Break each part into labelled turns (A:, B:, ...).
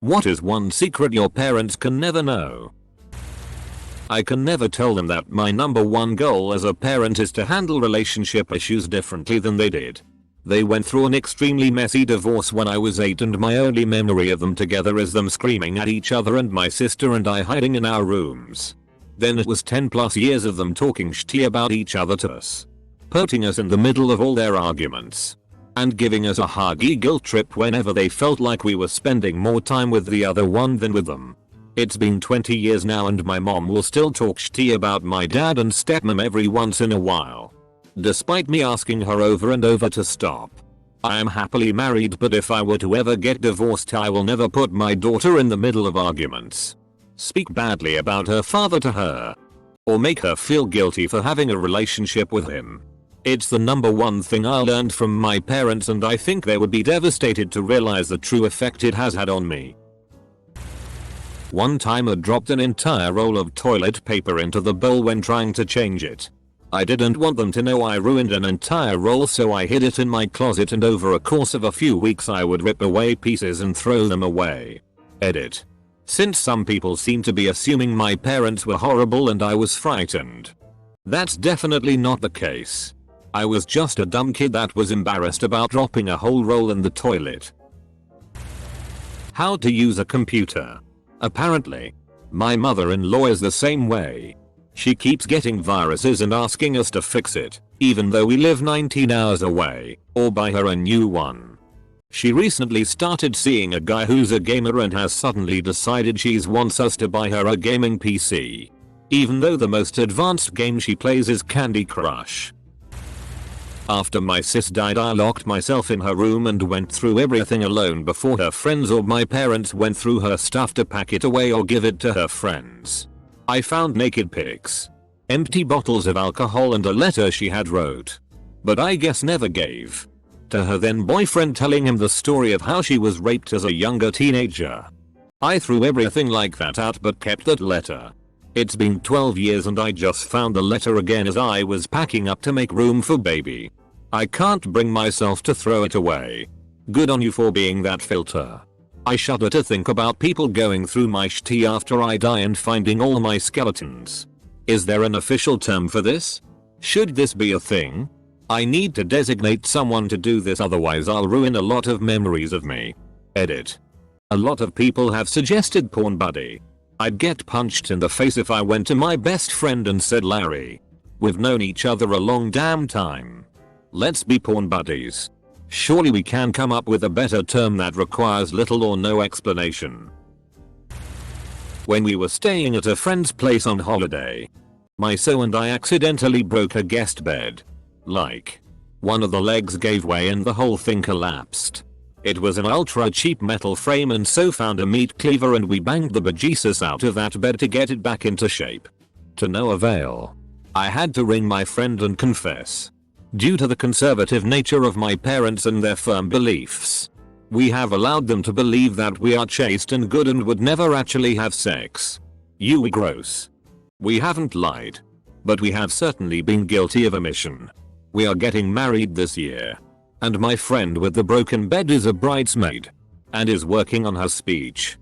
A: What is one secret your parents can never know? I can never tell them that my number one goal as a parent is to handle relationship issues differently than they did. They went through an extremely messy divorce when I was 8 and my only memory of them together is them screaming at each other and my sister and I hiding in our rooms. Then it was 10 plus years of them talking shitty about each other to us, putting us in the middle of all their arguments, and giving us a huggy guilt trip whenever they felt like we were spending more time with the other one than with them. It's been 20 years now and my mom will still talk shitty about my dad and stepmom every once in a while, despite me asking her over and over to stop. I am happily married, but if I were to ever get divorced I will never put my daughter in the middle of arguments, speak badly about her father to her, or make her feel guilty for having a relationship with him. It's the number one thing I learned from my parents and I think they would be devastated to realize the true effect it has had on me. One time I dropped an entire roll of toilet paper into the bowl when trying to change it. I didn't want them to know I ruined an entire roll, so I hid it in my closet and over a course of a few weeks I would rip away pieces and throw them away. Edit. Since some people seem to be assuming my parents were horrible and I was frightened. That's definitely not the case. I was just a dumb kid that was embarrassed about dropping a whole roll in the toilet. How to use a computer. Apparently, my mother-in-law is the same way. She keeps getting viruses and asking us to fix it, even though we live 19 hours away, or buy her a new one. She recently started seeing a guy who's a gamer and has suddenly decided she wants us to buy her a gaming PC, even though the most advanced game she plays is Candy Crush. After my sis died I locked myself in her room and went through everything alone before her friends or my parents went through her stuff to pack it away or give it to her friends. I found naked pics, empty bottles of alcohol and a letter she had wrote, but I guess never gave, to her then boyfriend, telling him the story of how she was raped as a younger teenager. I threw everything like that out but kept that letter. It's been 12 years and I just found the letter again as I was packing up to make room for baby. I can't bring myself to throw it away. Good on you for being that filter. I shudder to think about people going through my shit after I die and finding all my skeletons. Is there an official term for this? Should this be a thing? I need to designate someone to do this, otherwise I'll ruin a lot of memories of me. Edit. A lot of people have suggested porn buddy. I'd get punched in the face if I went to my best friend and said, Larry, we've known each other a long damn time. Let's be porn buddies. Surely we can come up with a better term that requires little or no explanation. When we were staying at a friend's place on holiday, my so and I accidentally broke a guest bed. Like, one of the legs gave way and the whole thing collapsed. It was an ultra cheap metal frame and so found a meat cleaver and we banged the bejesus out of that bed to get it back into shape. To no avail. I had to ring my friend and confess. Due to the conservative nature of my parents and their firm beliefs, we have allowed them to believe that we are chaste and good and would never actually have sex. You gross. We haven't lied. But we have certainly been guilty of omission. We are getting married this year. And my friend with the broken bed is a bridesmaid. And is working on her speech.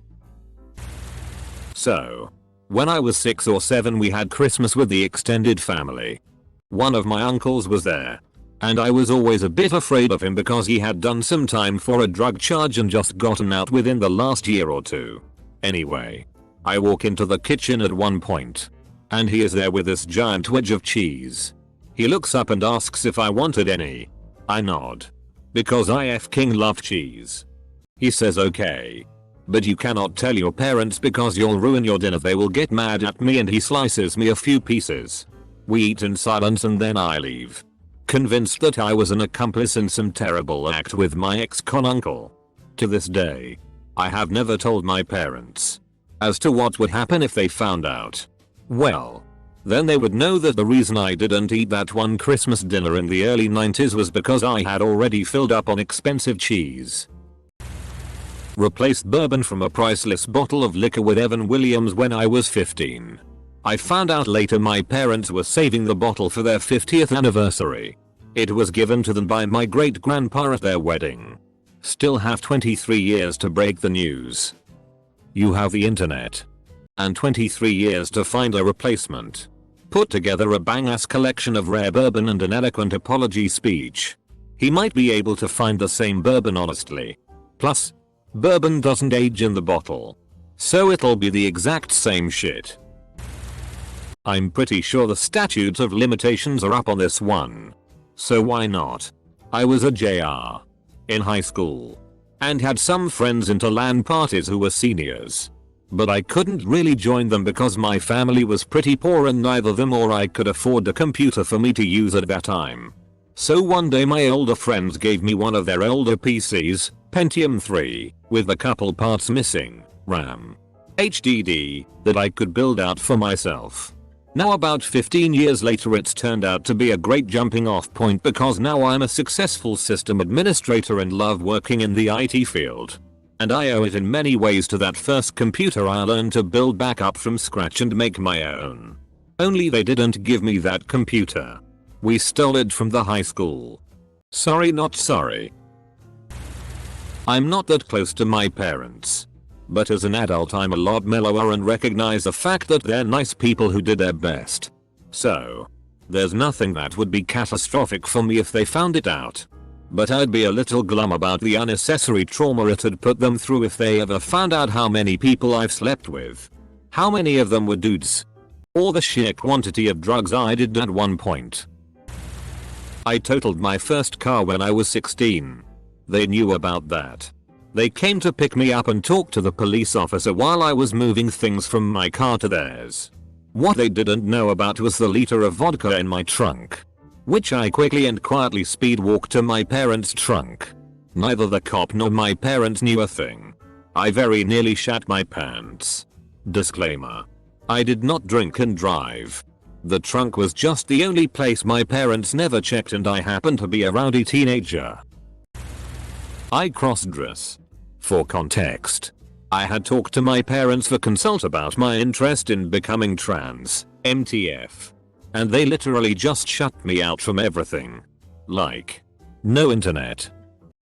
A: So, when I was 6 or 7 we had Christmas with the extended family. One of my uncles was there. And I was always a bit afraid of him because he had done some time for a drug charge and just gotten out within the last year or two. Anyway, I walk into the kitchen at one point. And he is there with this giant wedge of cheese. He looks up and asks if I wanted any. I nod. Because I f***ing love cheese. He says okay. But you cannot tell your parents because you'll ruin your dinner, they will get mad at me, and he slices me a few pieces. We eat in silence and then I leave. Convinced that I was an accomplice in some terrible act with my ex-con uncle. To this day, I have never told my parents as to what would happen if they found out. Well, then they would know that the reason I didn't eat that one Christmas dinner in the early 90s was because I had already filled up on expensive cheese. Replaced bourbon from a priceless bottle of liquor with Evan Williams when I was 15. I found out later my parents were saving the bottle for their 50th anniversary. It was given to them by my great grandpa at their wedding. Still have 23 years to break the news. You have the internet. And 23 years to find a replacement. Put together a bang-ass collection of rare bourbon and an eloquent apology speech. He might be able to find the same bourbon honestly. Plus, bourbon doesn't age in the bottle. So it'll be the exact same shit. I'm pretty sure the statutes of limitations are up on this one. So why not? I was a JR in high school and had some friends into LAN parties who were seniors. But I couldn't really join them because my family was pretty poor and neither them or I could afford a computer for me to use at that time. So one day my older friends gave me one of their older PCs, Pentium 3, with a couple parts missing, RAM, HDD, that I could build out for myself. Now about 15 years later it's turned out to be a great jumping off point because now I'm a successful system administrator and love working in the IT field. And I owe it in many ways to that first computer I learned to build back up from scratch and make my own. Only they didn't give me that computer. We stole it from the high school. Sorry not sorry. I'm not that close to my parents. But as an adult I'm a lot mellower and recognize the fact that they're nice people who did their best. So, there's nothing that would be catastrophic for me if they found it out. But I'd be a little glum about the unnecessary trauma it had put them through if they ever found out how many people I've slept with. How many of them were dudes. Or the sheer quantity of drugs I did at one point. I totaled my first car when I was 16. They knew about that. They came to pick me up and talk to the police officer while I was moving things from my car to theirs. What they didn't know about was the liter of vodka in my trunk, which I quickly and quietly speed walked to my parents' trunk. Neither the cop nor my parents knew a thing. I very nearly shat my pants. Disclaimer. I did not drink and drive. The trunk was just the only place my parents never checked and I happened to be a rowdy teenager. I cross-dress. For context, I had talked to my parents for consult about my interest in becoming trans, MTF. And they literally just shut me out from everything. Like, no internet.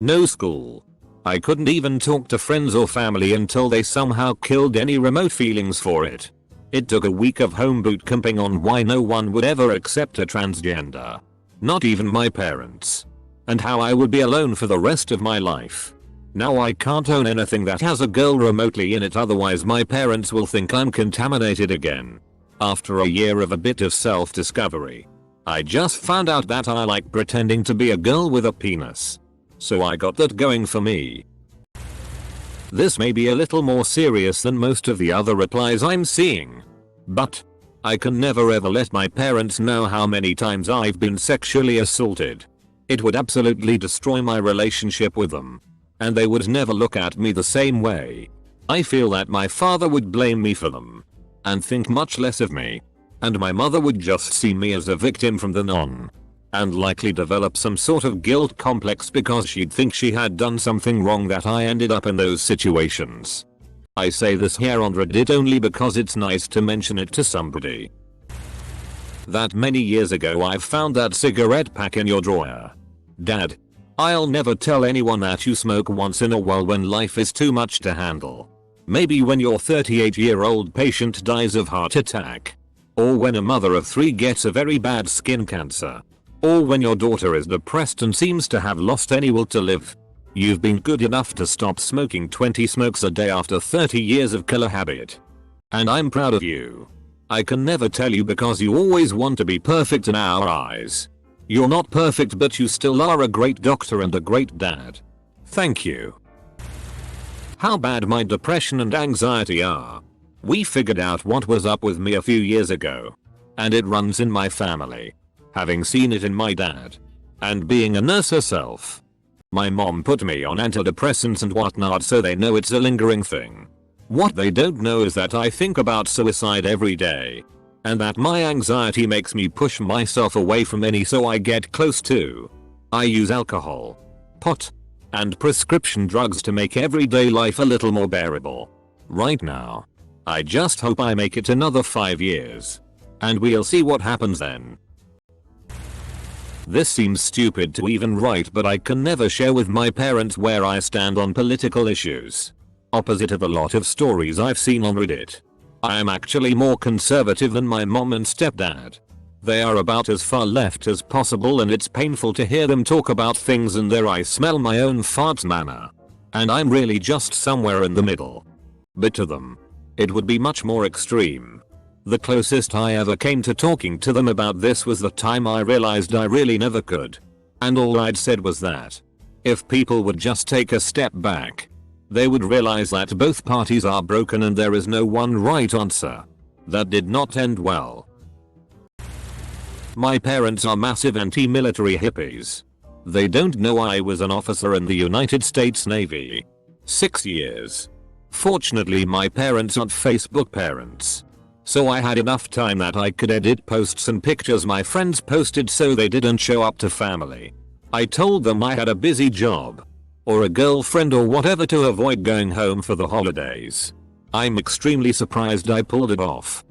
A: No school. I couldn't even talk to friends or family until they somehow killed any remote feelings for it. It took a week of home boot camping on why no one would ever accept a transgender. Not even my parents. And how I would be alone for the rest of my life. Now I can't own anything that has a girl remotely in it, otherwise my parents will think I'm contaminated again. After a year of a bit of self-discovery, I just found out that I like pretending to be a girl with a penis. So I got that going for me. This may be a little more serious than most of the other replies I'm seeing. But I can never ever let my parents know how many times I've been sexually assaulted. It would absolutely destroy my relationship with them. And they would never look at me the same way. I feel that my father would blame me for them. And think much less of me. And my mother would just see me as a victim from then on. And likely develop some sort of guilt complex because she'd think she had done something wrong that I ended up in those situations. I say this here on Reddit only because it's nice to mention it to somebody. That many years ago I found that cigarette pack in your drawer. Dad, I'll never tell anyone that you smoke once in a while when life is too much to handle. Maybe when your 38-year-old patient dies of heart attack. Or when a mother of 3 gets a very bad skin cancer. Or when your daughter is depressed and seems to have lost any will to live. You've been good enough to stop smoking 20 smokes a day after 30 years of killer habit. And I'm proud of you. I can never tell you because you always want to be perfect in our eyes. You're not perfect, but you still are a great doctor and a great dad. Thank you. How bad my depression and anxiety are. We figured out what was up with me a few years ago. And it runs in my family. Having seen it in my dad. And being a nurse herself. My mom put me on antidepressants and whatnot so they know it's a lingering thing. What they don't know is that I think about suicide every day. And that my anxiety makes me push myself away from any so I get close to. I use alcohol, pot, and prescription drugs to make everyday life a little more bearable. Right now. I just hope I make it another 5 years. And we'll see what happens then. This seems stupid to even write, but I can never share with my parents where I stand on political issues. Opposite of a lot of stories I've seen on Reddit. I am actually more conservative than my mom and stepdad. They are about as far left as possible, and it's painful to hear them talk about things in their "I smell my own farts" manner. And I'm really just somewhere in the middle. But to them, it would be much more extreme. The closest I ever came to talking to them about this was the time I realized I really never could. And all I'd said was that if people would just take a step back, they would realize that both parties are broken and there is no one right answer. That did not end well. My parents are massive anti-military hippies. They don't know I was an officer in the United States Navy. 6 years. Fortunately, my parents aren't Facebook parents. So I had enough time that I could edit posts and pictures my friends posted so they didn't show up to family. I told them I had a busy job or a girlfriend or whatever to avoid going home for the holidays. I'm extremely surprised I pulled it off.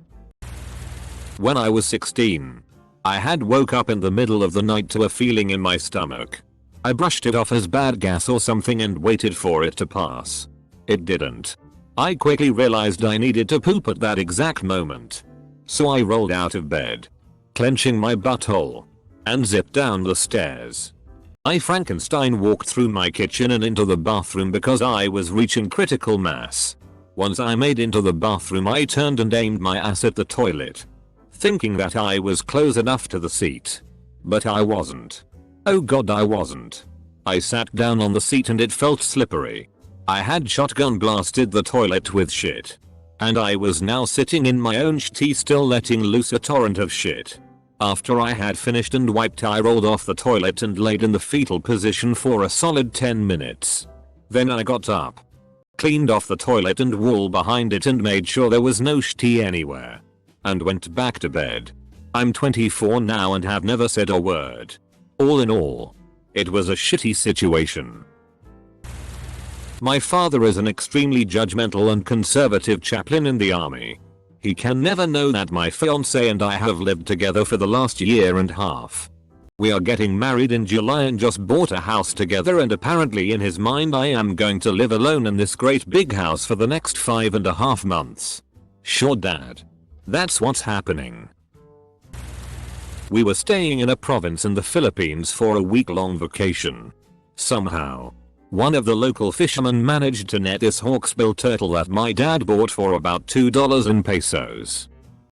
A: When I was 16, I had woke up in the middle of the night to a feeling in my stomach. I brushed it off as bad gas or something and waited for it to pass. It didn't. I quickly realized I needed to poop at that exact moment. So I rolled out of bed, clenching my butthole, and zipped down the stairs. I Frankenstein walked through my kitchen and into the bathroom because I was reaching critical mass. Once I made into the bathroom, I turned and aimed my ass at the toilet, thinking that I was close enough to the seat. But I wasn't. Oh god, I wasn't. I sat down on the seat and it felt slippery. I had shotgun blasted the toilet with shit. And I was now sitting in my own shitty, still letting loose a torrent of shit. After I had finished and wiped, I rolled off the toilet and laid in the fetal position for a solid 10 minutes. Then I got up, cleaned off the toilet and wall behind it and made sure there was no shitty anywhere, and went back to bed. I'm 24 now and have never said a word. All in all, it was a shitty situation. My father is an extremely judgmental and conservative chaplain in the army. He can never know that my fiance and I have lived together for the last year and a half. We are getting married in July and just bought a house together, and apparently in his mind I am going to live alone in this great big house for the next 5.5 months. Sure, Dad. That's what's happening. We were staying in a province in the Philippines for a week-long vacation. Somehow, one of the local fishermen managed to net this hawksbill turtle that my dad bought for about $2 in pesos.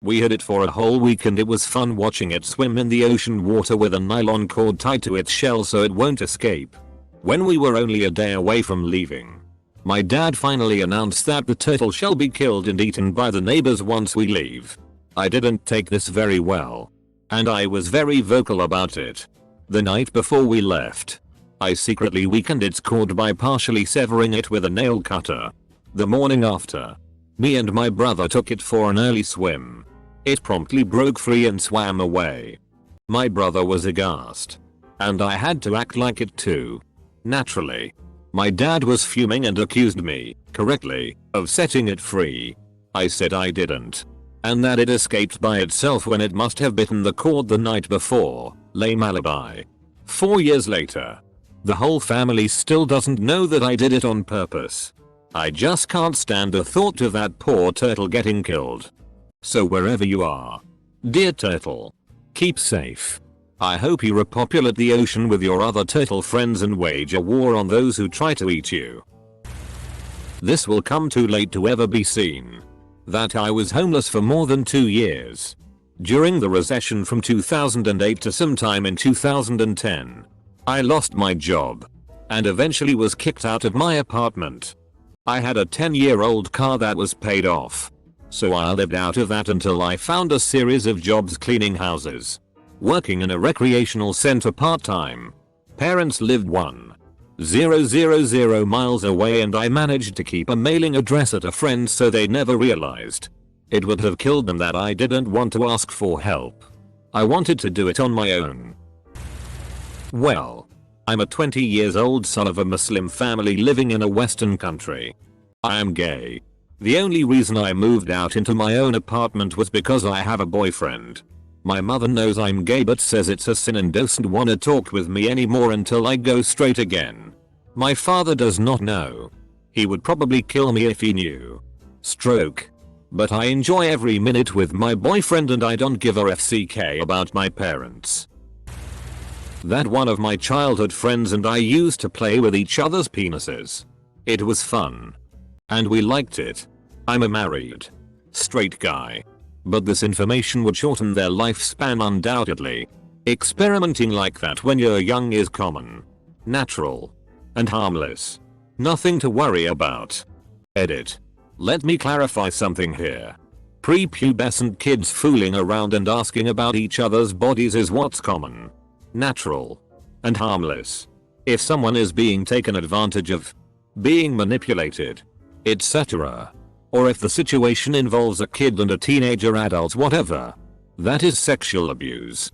A: We had it for a whole week and it was fun watching it swim in the ocean water with a nylon cord tied to its shell so it won't escape. When we were only a day away from leaving, my dad finally announced that the turtle shall be killed and eaten by the neighbors once we leave. I didn't take this very well, and I was very vocal about it. The night before we left, I secretly weakened its cord by partially severing it with a nail cutter. The morning after, me and my brother took it for an early swim. It promptly broke free and swam away. My brother was aghast, and I had to act like it too. Naturally, my dad was fuming and accused me, correctly, of setting it free. I said I didn't, and that it escaped by itself when it must have bitten the cord the night before. Lame alibi. 4 years later, the whole family still doesn't know that I did it on purpose. I just can't stand the thought of that poor turtle getting killed. So wherever you are, dear turtle, keep safe. I hope you repopulate the ocean with your other turtle friends and wage a war on those who try to eat you. This will come too late to ever be seen. That I was homeless for more than 2 years. During the recession from 2008 to sometime in 2010. I lost my job, and eventually was kicked out of my apartment. I had a 10-year-old car that was paid off, so I lived out of that until I found a series of jobs cleaning houses, working in a recreational center part-time. Parents lived 1,000 miles away and I managed to keep a mailing address at a friend's so they never realized. It would have killed them that I didn't want to ask for help. I wanted to do it on my own. Well, I'm a 20 years old son of a Muslim family living in a Western country. I am gay. The only reason I moved out into my own apartment was because I have a boyfriend. My mother knows I'm gay but says it's a sin and doesn't want to talk with me anymore until I go straight again. My father does not know. He would probably kill me if he knew. Stroke. But I enjoy every minute with my boyfriend and I don't give a FCK about my parents. That one of my childhood friends and I used to play with each other's penises. It was fun. And we liked it. I'm a married, straight guy. But this information would shorten their lifespan undoubtedly. Experimenting like that when you're young is common, natural, and harmless. Nothing to worry about. Edit. Let me clarify something here. Prepubescent kids fooling around and asking about each other's bodies is what's common, natural, and harmless. If someone is being taken advantage of, being manipulated, etc., or if the situation involves a kid and a teenager, adult, whatever, that is sexual abuse.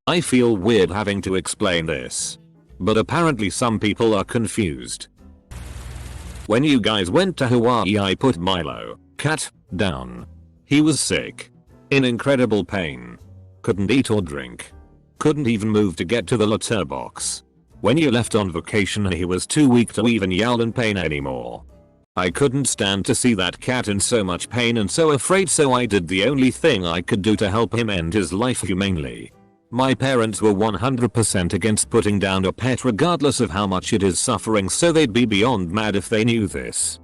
A: I feel weird having to explain this, but apparently some people are confused. When you guys went to Hawaii, I put Milo, cat, down. He was sick. In incredible pain. Couldn't eat or drink. Couldn't even move to get to the litter box. When you left on vacation, he was too weak to even yell in pain anymore. I couldn't stand to see that cat in so much pain and so afraid, so I did the only thing I could do to help him end his life humanely. My parents were 100% against putting down a pet regardless of how much it is suffering, so they'd be beyond mad if they knew this.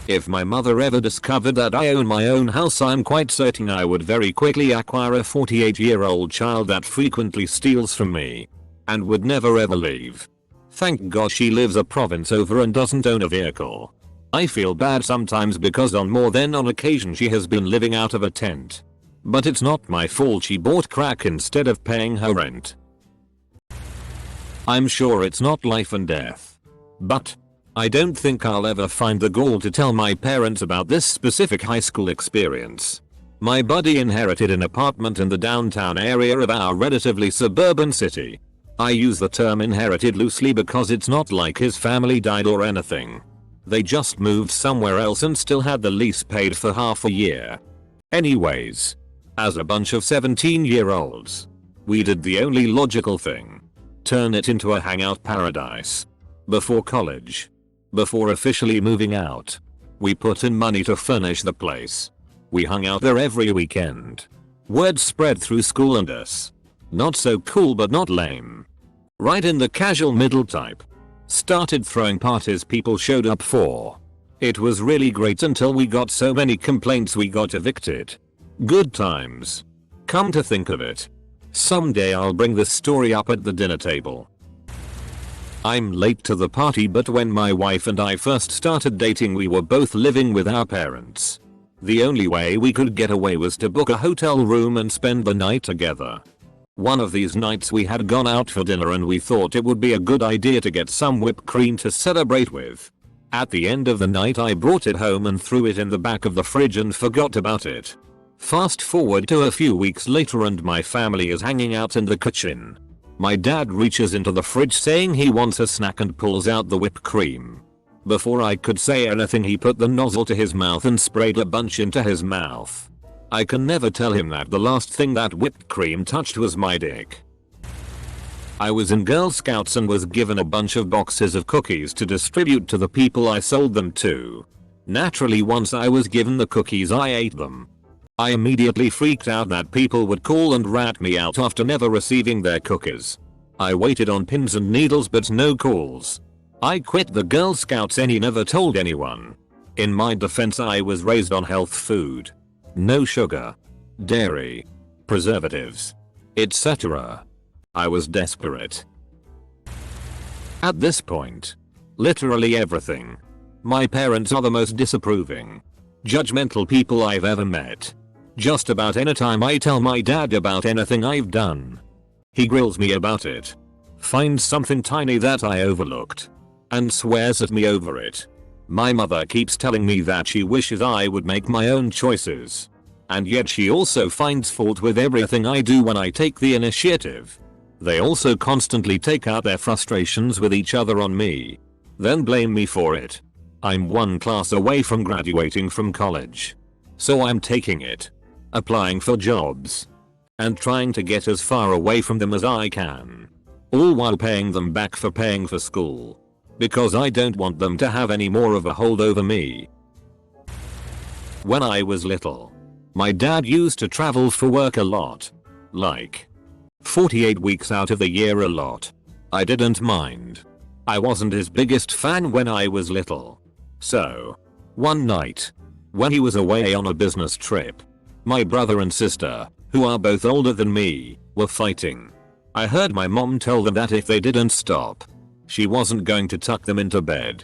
A: If my mother ever discovered that I own my own house, I'm quite certain I would very quickly acquire a 48-year-old child that frequently steals from me and would never ever leave. Thank God she lives a province over and doesn't own a vehicle. I feel bad sometimes because on more than on occasion she has been living out of a tent. But it's not my fault she bought crack instead of paying her rent. I'm sure it's not life and death. But I don't think I'll ever find the gall to tell my parents about this specific high school experience. My buddy inherited an apartment in the downtown area of our relatively suburban city. I use the term inherited loosely because it's not like his family died or anything. They just moved somewhere else and still had the lease paid for half a year. Anyways, as a bunch of 17-year-olds, we did the only logical thing. Turn it into a hangout paradise. Before college. Before officially moving out. We put in money to furnish the place. We hung out there every weekend. Word spread through school and us. Not so cool but not lame. Right in the casual middle type. Started throwing parties people showed up for. It was really great until we got so many complaints we got evicted. Good times. Come to think of it, someday I'll bring this story up at the dinner table. I'm late to the party, but when my wife and I first started dating, we were both living with our parents. The only way we could get away was to book a hotel room and spend the night together. One of these nights we had gone out for dinner and we thought it would be a good idea to get some whipped cream to celebrate with. At the end of the night I brought it home and threw it in the back of the fridge and forgot about it. Fast forward to a few weeks later and my family is hanging out in the kitchen. My dad reaches into the fridge saying he wants a snack and pulls out the whipped cream. Before I could say anything, he put the nozzle to his mouth and sprayed a bunch into his mouth. I can never tell him that the last thing that whipped cream touched was my dick. I was in Girl Scouts and was given a bunch of boxes of cookies to distribute to the people I sold them to. Naturally, once I was given the cookies, I ate them. I immediately freaked out that people would call and rat me out after never receiving their cookies. I waited on pins and needles but no calls. I quit the Girl Scouts and never told anyone. In my defense, I was raised on health food. No sugar, dairy, preservatives, etc. I was desperate. At this point, literally everything. My parents are the most disapproving, judgmental people I've ever met. Just about any time I tell my dad about anything I've done, he grills me about it, finds something tiny that I overlooked, and swears at me over it. My mother keeps telling me that she wishes I would make my own choices, and yet she also finds fault with everything I do when I take the initiative. They also constantly take out their frustrations with each other on me, then blame me for it. I'm one class away from graduating from college, so I'm taking it, applying for jobs, and trying to get as far away from them as I can, all while paying them back for paying for school. because I don't want them to have any more of a hold over me. When I was little, my dad used to travel for work a lot. Like 48 weeks out of the year a lot. I didn't mind. I wasn't his biggest fan when I was little. So, one night, when he was away on a business trip, my brother and sister, who are both older than me, were fighting. I heard my mom tell them that if they didn't stop, she wasn't going to tuck them into bed.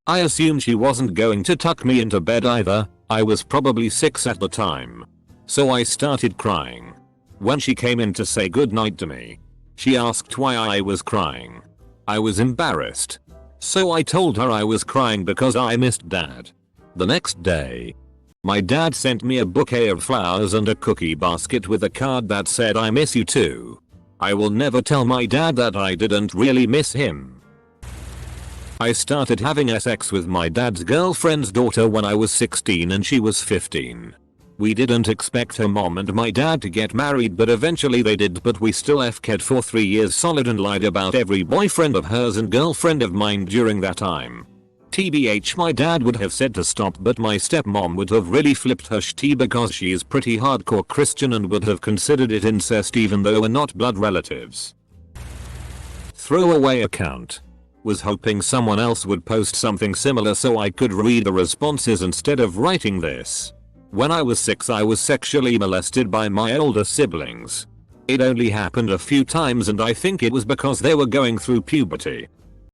A: I assumed she wasn't going to tuck me into bed either. I was probably 6 at the time. So I started crying. When she came in to say goodnight to me, she asked why I was crying. I was embarrassed. So I told her I was crying because I missed dad. The next day, my dad sent me a bouquet of flowers and a cookie basket with a card that said I miss you too. I will never tell my dad that I didn't really miss him. I started having sex with my dad's girlfriend's daughter when I was 16 and she was 15. We didn't expect her mom and my dad to get married, but eventually they did, but we still FK'd for 3 years solid and lied about every boyfriend of hers and girlfriend of mine during that time. TBH, my dad would have said to stop, but my stepmom would have really flipped her shitty because she is pretty hardcore Christian and would have considered it incest even though we're not blood relatives. Throwaway account. Was hoping someone else would post something similar so I could read the responses instead of writing this. When I was 6 I was sexually molested by my older siblings. It only happened a few times and I think it was because they were going through puberty.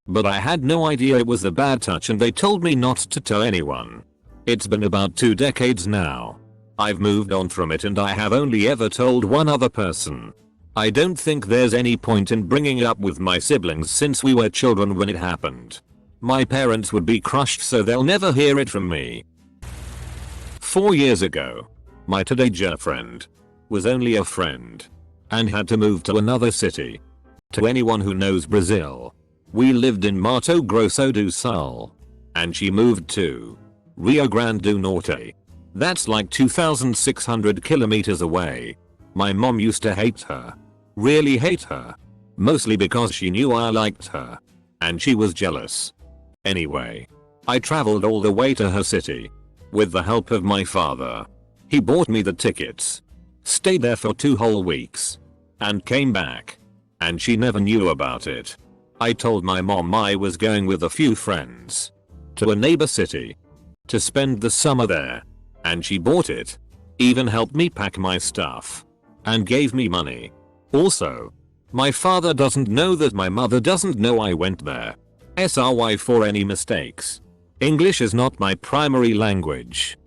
A: But I had no idea it was a bad touch and they told me not to tell anyone. It's been about 2 decades now. I've moved on from it and I have only ever told one other person. I don't think there's any point in bringing it up with my siblings since we were children when it happened. My parents would be crushed so they'll never hear it from me. 4 years ago, my teenager friend was only a friend and had to move to another city. To anyone who knows Brazil, we lived in Mato Grosso do Sul, and she moved to Rio Grande do Norte. That's like 2,600 kilometers away. My mom used to hate her. Really hate her. Mostly because she knew I liked her. And she was jealous. Anyway, I traveled all the way to her city. With the help of my father. He bought me the tickets. Stayed there for 2 whole weeks. And came back. And she never knew about it. I told my mom I was going with a few friends. To a neighbor city. To spend the summer there. And she bought it. Even helped me pack my stuff. And gave me money. Also, my father doesn't know that my mother doesn't know I went there. SRY for any mistakes. English is not my primary language.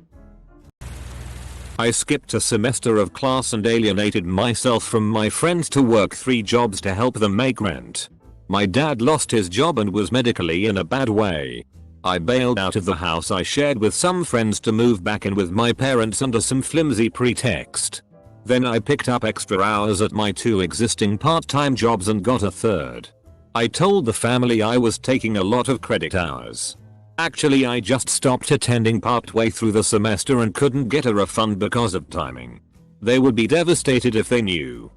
A: I skipped a semester of class and alienated myself from my friends to work 3 jobs to help them make rent. My dad lost his job and was medically in a bad way. I bailed out of the house I shared with some friends to move back in with my parents under some flimsy pretext. Then I picked up extra hours at my 2 existing part-time jobs and got a 3rd. I told the family I was taking a lot of credit hours. Actually, I just stopped attending partway through the semester and couldn't get a refund because of timing. They would be devastated if they knew.